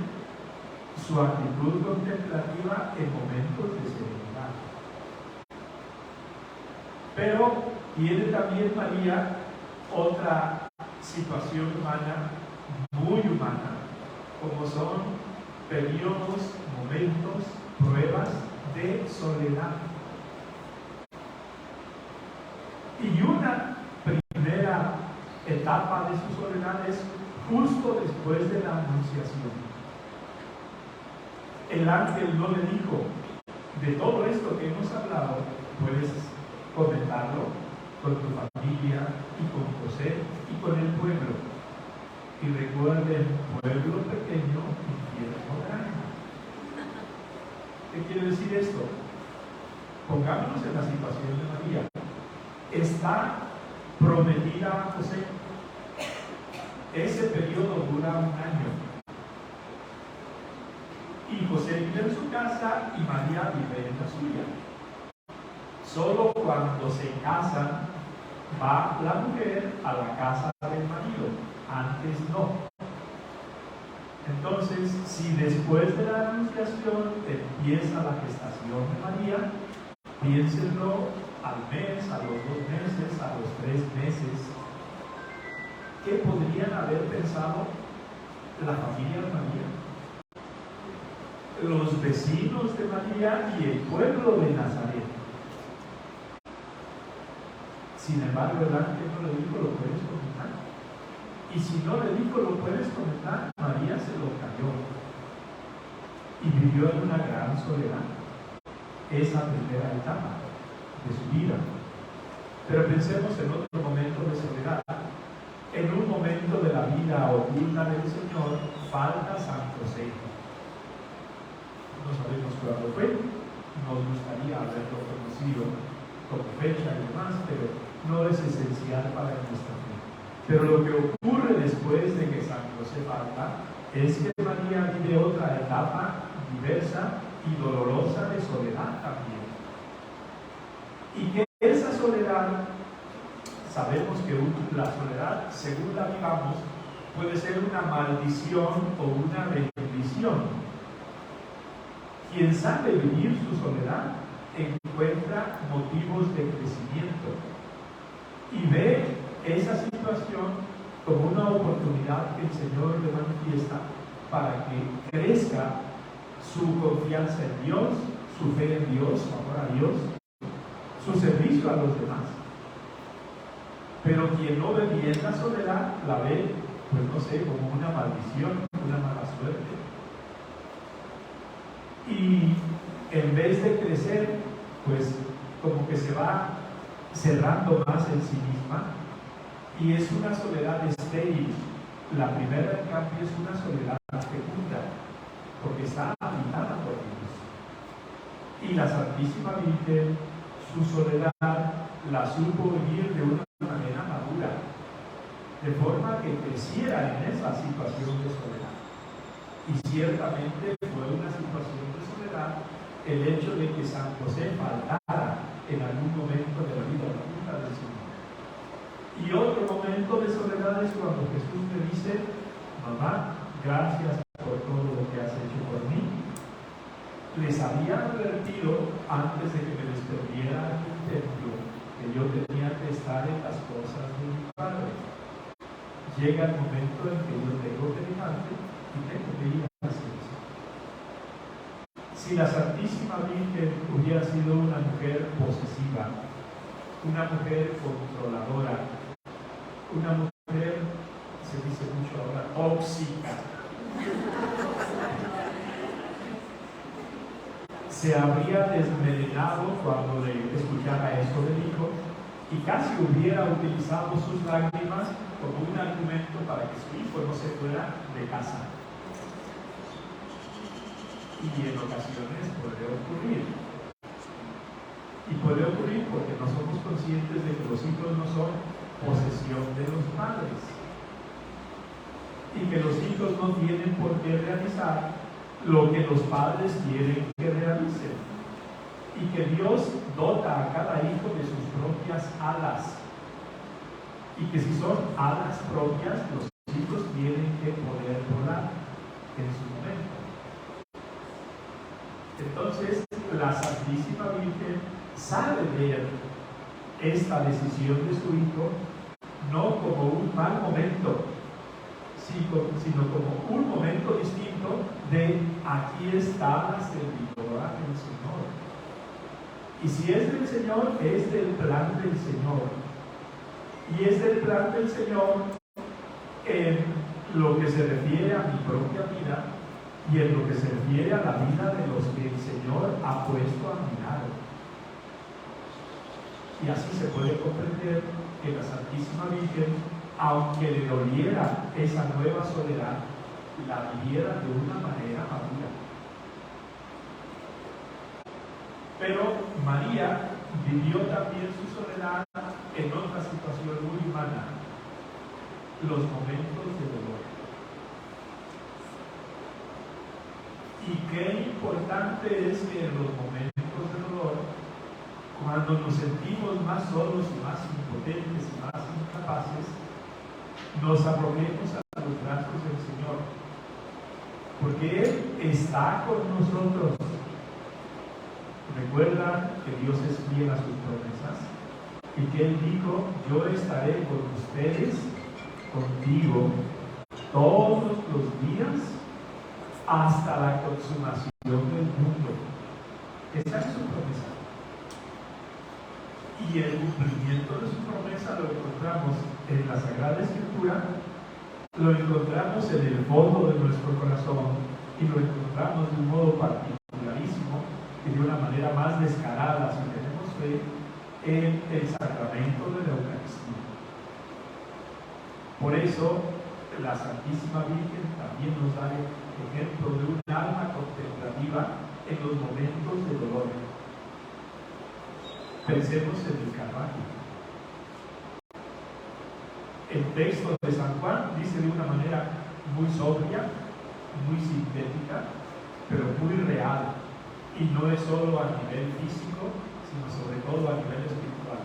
su actitud contemplativa en momentos de serenidad. Pero tiene también María otra situación humana, muy humana, como son periodos, momentos, pruebas de soledad. Y una primera etapa de su soledad es justo después de la anunciación. El ángel no le dijo, de todo esto que hemos hablado, puedes comentarlo con tu familia y con José y con el pueblo. Y recuerden, pueblo pequeño, infierno grande. ¿Qué quiere decir esto? Pongámonos en la situación de María. Está prometida a José. Ese periodo dura 1 año. Y José vive en su casa y María vive en la suya. Solo cuando se casan va la mujer a la casa del marido, antes no. Entonces, si después de la anunciación empieza la gestación de María, piénsenlo al mes, a los 2 meses, a los 3 meses. ¿Qué podrían haber pensado la familia de María? Los vecinos de María y el pueblo de Nazaret. Sin embargo, el ángel no le dijo, lo puedes comentar. Y si no le dijo, lo puedes comentar, María se lo cayó. Y vivió en una gran soledad. Esa primera etapa de su vida. Pero pensemos en otro momento de soledad. En un momento de la vida oculta del Señor, falta San José. No sabemos cuándo fue, nos gustaría haberlo conocido como fecha y demás, pero no es esencial para nuestra fe. Pero lo que ocurre después de que San José falta es que María vive otra etapa diversa y dolorosa de soledad también. Y que esa soledad, sabemos que la soledad, según la vivamos, puede ser una maldición o una bendición. Quien sabe vivir su soledad encuentra motivos de crecimiento y ve esa situación como una oportunidad que el Señor le manifiesta para que crezca su confianza en Dios, su fe en Dios, su amor a Dios, su servicio a los demás. Pero quien no ve bien la soledad, la ve, pues no sé, como una maldición, una mala suerte. Y en vez de crecer, pues como que se va cerrando más en sí misma y es una soledad estéril. La primera, en cambio, es una soledad fecunda, porque está habitada por Dios. Y la Santísima Virgen, su soledad la supo vivir de una manera madura, de forma que creciera en esa situación de soledad. Y ciertamente fue una situación de soledad el hecho de que San José faltara en algún momento de la vida oculta del Señor. Y otro momento de soledad es cuando Jesús le dice: mamá, gracias por todo lo que has hecho por mí. les había advertido antes de que me les perdiera en el templo que yo tenía que estar en las cosas de mi Padre. Llega el momento en que yo tengo que dejarte y tengo que ir a hacer eso. Si la Santísima Virgen hubiera sido una mujer posesiva, una mujer controladora, una mujer, se dice mucho ahora, tóxica, se habría desmelenado cuando le escuchara esto del Hijo y casi hubiera utilizado sus lágrimas como un argumento para que su hijo no se fuera de casa. Y en ocasiones puede ocurrir. Y puede ocurrir porque no somos conscientes de que los hijos no son posesión de los padres. Y que los hijos no tienen por qué realizar lo que los padres quieren que realicen. Y que Dios dota a cada hijo de sus propias alas. Y que si son alas propias, los hijos tienen que poder volar en su momento. Entonces, la Santísima Virgen sabe ver esta decisión de su hijo no como un mal momento, sino como un momento distinto de aquí está la servidora del Señor. Y si es del Señor, es del plan del Señor. Y es del plan del Señor en lo que se refiere a mi propia vida y en lo que se refiere a la vida de los que el Señor ha puesto a mi lado. Y así se puede comprender que la Santísima Virgen, aunque le doliera esa nueva soledad, la viviera de una manera madura. Pero María vivió también su soledad en otra situación muy humana, los momentos de dolor. Y qué importante es que en los momentos de dolor, cuando nos sentimos más solos y más impotentes y más incapaces, nos arroguemos a los brazos del Señor, porque Él está con nosotros. Recuerda que Dios es fiel a sus promesas y que Él dijo: yo estaré con ustedes, contigo, todos los días hasta la consumación del mundo. Esa es su promesa. Y el cumplimiento de su promesa lo encontramos en la Sagrada Escritura, lo encontramos en el fondo de nuestro corazón y lo encontramos de un modo particularísimo y de una manera más descarada, si tenemos fe, en el sacramento de la Eucaristía. Por eso, la Santísima Virgen también nos da el ejemplo de un alma contemplativa en los momentos de dolor. Pensemos en el Calvario. El texto de San Juan dice de una manera muy sobria, muy sintética, pero muy real. Y no es solo a nivel físico, sino sobre todo a nivel espiritual.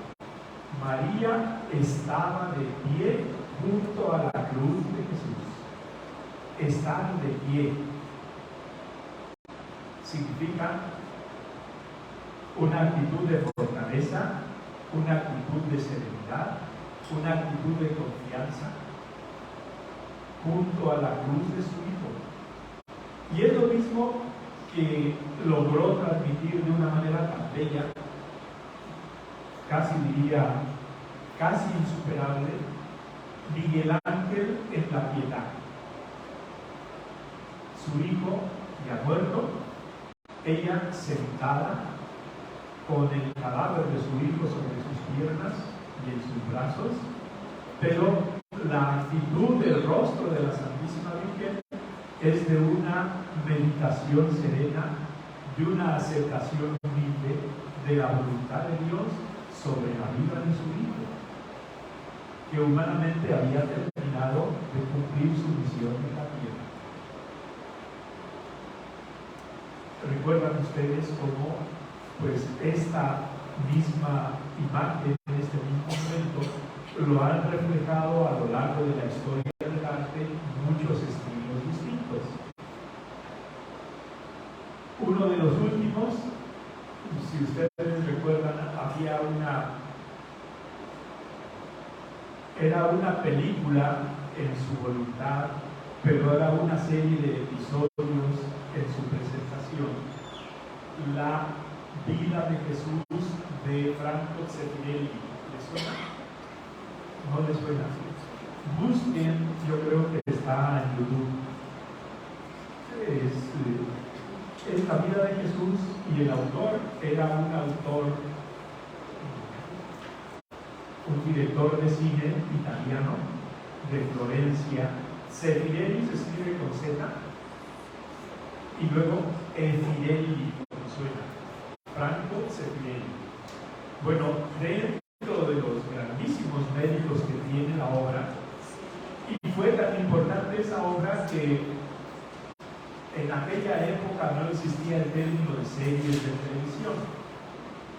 María estaba de pie junto a la cruz de Jesús. Estar de pie significa una actitud de fortaleza, una actitud de serenidad, una actitud de confianza junto a la cruz de su Hijo. Y es lo mismo que logró transmitir de una manera tan bella, casi diría, casi insuperable, Miguel Ángel en la Pietà. Su hijo ya muerto, ella sentada con el cadáver de su hijo sobre sus piernas y en sus brazos, pero la actitud del rostro de la Santísima Virgen es de una meditación serena, de una aceptación humilde de la voluntad de Dios sobre la vida de su Hijo, que humanamente había terminado de cumplir su misión en la tierra. ¿Recuerdan ustedes cómo pues esta misma imagen, este mismo momento, lo han reflejado a lo largo de la historia del arte muchos estilos distintos? Uno de los era una película en su voluntad, pero era una serie de episodios en su presentación. La vida de Jesús de Franco Zeffirelli. ¿Les suena? ¿No les suena? Busquen, yo creo que está en YouTube. Es la vida de Jesús y el autor era un director de cine italiano de Florencia. Zeffirelli se escribe con Z y luego Zeffirelli, como suena. Franco Zeffirelli. Bueno, dentro de los grandísimos méritos que tiene la obra, y fue tan importante esa obra que en aquella época no existía el término de series de televisión,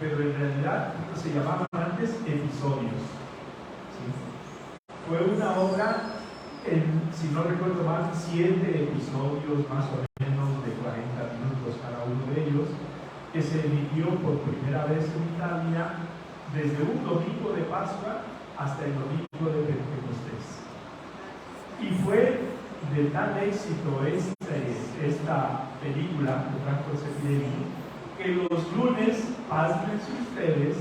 pero en realidad se llamaban antes episodios. ¿Sí? Fue una obra, si no recuerdo mal, 7 episodios más o menos de 40 minutos cada uno de ellos, que se emitió por primera vez en Italia desde un domingo de Pascua hasta el domingo de Pentecostés. Y fue de tal éxito esta película de Franco Zeffirelli que los lunes, hazmense ustedes,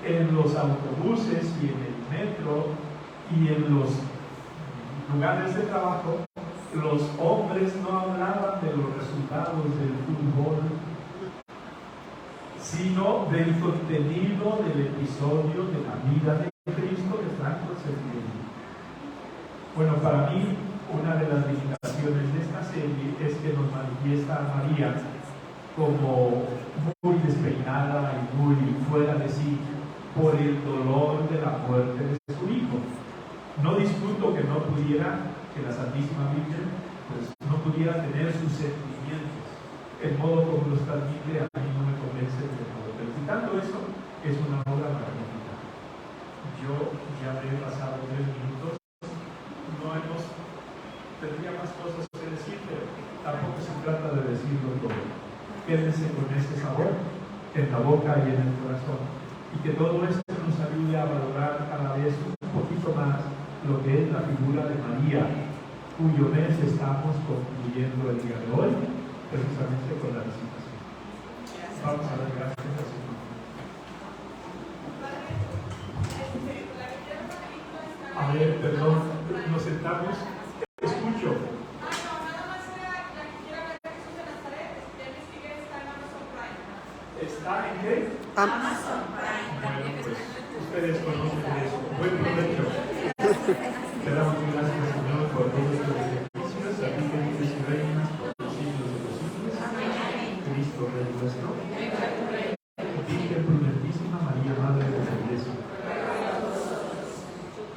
en los autobuses y en el metro y en los lugares de trabajo, los hombres no hablaban de los resultados del fútbol, sino del contenido del episodio de la vida de Cristo de Franco Zeffirelli. Bueno, para mí, una de las limitaciones de esta serie es que nos manifiesta a María como muy despeinada y muy fuera de sí por el dolor de la muerte de su hijo. No discuto que no pudiera, que la Santísima Virgen pues, no pudiera tener sus sentimientos. El modo como los transmite a mí no me convence de todo. Pero quitando eso, es una obra magnífica. Yo ya me he pasado 3 minutos. Tendría más cosas que decir, pero tampoco se trata de decirlo todo. Quédense con ese sabor en la boca y en el corazón, y que todo esto nos ayude a valorar cada vez un poquito más lo que es la figura de María, cuyo mes estamos concluyendo el día de hoy, precisamente con la visitación. Vamos a dar gracias al Señor. A ver, perdón, nos sentamos. Escucho.
Nada más era la que quiera ver Jesús de Nazaret, Dennis Miguel está en Amazon Prime.
¿Está en qué?
Amazon Prime.
Bueno, pues ustedes conocen eso. Buen provecho. Te damos gracias.